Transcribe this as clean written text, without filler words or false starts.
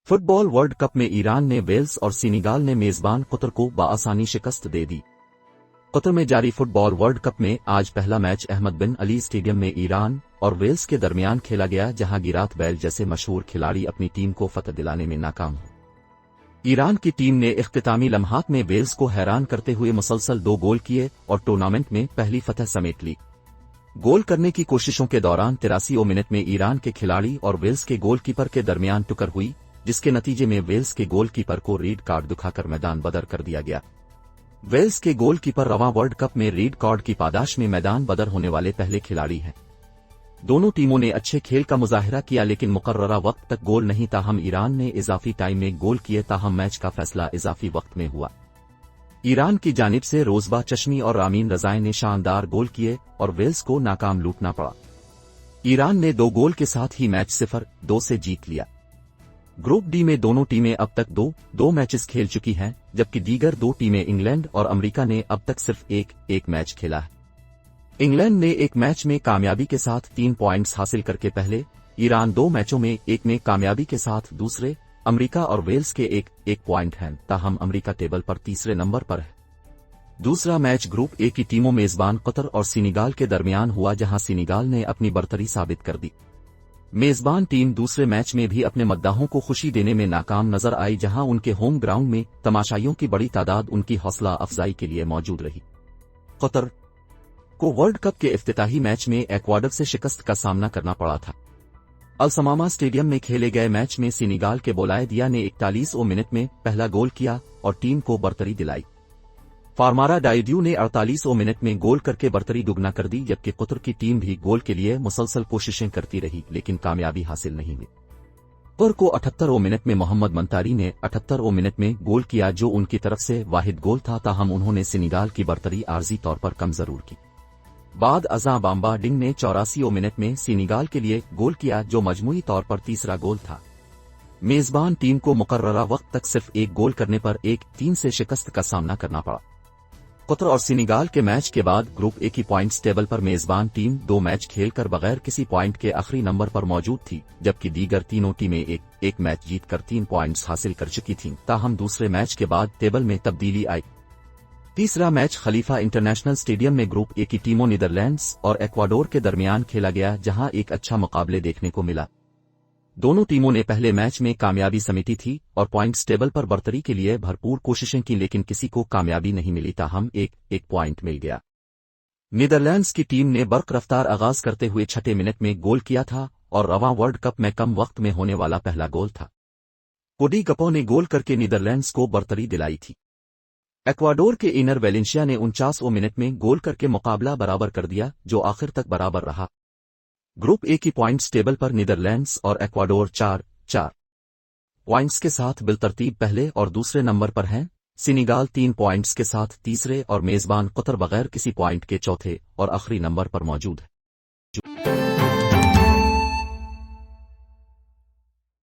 Fit بال world cup میں ایران نے Wales اور سینیگال نے میزبان قطر کو بآسانی شکست دے دی۔ قطر میں جاری فٹ بال ورلڈ کپ میں آج پہلا میچ احمد بن علی اسٹیڈیم میں ایران اور ویلز کے درمیان کھیلا گیا، جہاں گیرات بیل جیسے مشہور کھلاڑی اپنی ٹیم کو فتح دلانے میں ناکام ہوئے۔ ایران کی ٹیم نے اختتامی لمحات میں ویلز کو حیران کرتے ہوئے مسلسل 2 گول کیے اور ٹورنامنٹ میں پہلی فتح سمیٹ لی۔ گول کرنے کی کوششوں کے دوران 83 منٹ میں ایران کے کھلاڑی اور ویلز کے گول کیپر کے درمیان ٹکر ہوئی، جس کے نتیجے میں ویلز کے گول کیپر کو ریڈ کارڈ دکھا کر میدان بدر کر دیا گیا۔ ویلز کے گول کیپر رواں ورلڈ کپ میں ریڈ کارڈ کی پاداش میں میدان بدر ہونے والے پہلے کھلاڑی ہیں۔ دونوں ٹیموں نے اچھے کھیل کا مظاہرہ کیا، لیکن مقررہ وقت تک گول نہیں، تاہم ایران نے اضافی ٹائم میں گول کیے، تاہم میچ کا فیصلہ اضافی وقت میں ہوا۔ ایران کی جانب سے روزبہ چشمی اور رامین رضائی نے شاندار گول کیے اور ویلز کو ناکام لوٹنا پڑا۔ ایران نے 2 گول کے ساتھ ہی میچ 0-2 سے جیت لیا۔ گروپ ڈی میں دونوں ٹیمیں اب تک 2 میچز کھیل چکی ہیں، جبکہ دیگر 2 ٹیمیں انگلینڈ اور امریکہ نے اب تک صرف ایک میچ کھیلا ہے۔ انگلینڈ نے ایک میچ میں کامیابی کے ساتھ 3 پوائنٹس حاصل کر کے پہلے، ایران 2 میچوں میں ایک میں کامیابی کے ساتھ دوسرے، امریکہ اور ویلز کے ایک پوائنٹ ہیں، تاہم امریکہ ٹیبل پر تیسرے نمبر پر ہے۔ دوسرا میچ گروپ اے کی ٹیموں میزبان قطر اور سینیگال کے درمیان ہوا، جہاں سینیگال نے اپنی برتری ثابت کر دی۔ میزبان ٹیم دوسرے میچ میں بھی اپنے مداحوں کو خوشی دینے میں ناکام نظر آئی، جہاں ان کے ہوم گراؤنڈ میں تماشائیوں کی بڑی تعداد ان کی حوصلہ افزائی کے لیے موجود رہی۔ قطر کو ورلڈ کپ کے افتتاحی میچ میں ایکواڈر سے شکست کا سامنا کرنا پڑا تھا۔ السماما اسٹیڈیم میں کھیلے گئے میچ میں سینیگال کے بولائے نے 41 منٹ میں پہلا گول کیا اور ٹیم کو برتری دلائی۔ فارمارا ڈائیڈیو نے 48 منٹ میں گول کر کے برتری دگنا کر دی، جبکہ قطر کی ٹیم بھی گول کے لیے مسلسل کوششیں کرتی رہی، لیکن کامیابی حاصل نہیں ہوئی۔ قطر کو 78 منٹ میں محمد منتاری نے 78 منٹ میں گول کیا، جو ان کی طرف سے واحد گول تھا، تاہم انہوں نے سینیگال کی برتری عارضی طور پر کم ضرور کی۔ بعد ازاں بامبا ڈنگ نے 84 منٹ میں سینیگال کے لیے گول کیا، جو مجموعی طور پر تیسرا گول تھا۔ میزبان ٹیم کو مقررہ وقت تک صرف ایک گول کرنے پر 1-3 سے شکست کا سامنا کرنا پڑا۔ قطر اور سینیگال کے میچ کے بعد گروپ اے کی پوائنٹس ٹیبل پر میزبان ٹیم 2 میچ کھیل کر بغیر کسی پوائنٹ کے آخری نمبر پر موجود تھی، جبکہ دیگر تینوں ٹیمیں ایک میچ جیت کر 3 پوائنٹس حاصل کر چکی تھیں، تاہم دوسرے میچ کے بعد ٹیبل میں تبدیلی آئی۔ تیسرا میچ خلیفہ انٹرنیشنل اسٹیڈیم میں گروپ اے کی ٹیموں نیدرلینڈز اور ایکواڈور کے درمیان کھیلا گیا، جہاں ایک اچھا مقابلے دیکھنے کو ملا۔ دونوں ٹیموں نے پہلے میچ میں کامیابی سمیٹی تھی اور پوائنٹس ٹیبل پر برتری کے لیے بھرپور کوششیں کی، لیکن کسی کو کامیابی نہیں ملی، تاہم ایک پوائنٹ مل گیا۔ نیدرلینڈز کی ٹیم نے برق رفتار آغاز کرتے ہوئے 6 منٹ میں گول کیا تھا اور رواں ورلڈ کپ میں کم وقت میں ہونے والا پہلا گول تھا۔ کوڈی گپو نے گول کر کے نیدرلینڈز کو برتری دلائی تھی۔ ایکواڈور کے اینر ویلنشیا نے 49 منٹ میں گول کر کے مقابلہ برابر کر دیا، جو آخر تک برابر رہا۔ گروپ اے کی پوائنٹس ٹیبل پر نیدرلینڈز اور ایکواڈور 4 پوائنٹس کے ساتھ بالترتیب پہلے اور دوسرے نمبر پر ہیں۔ سینیگال 3 پوائنٹس کے ساتھ تیسرے اور میزبان قطر بغیر کسی پوائنٹ کے چوتھے اور آخری نمبر پر موجود ہے۔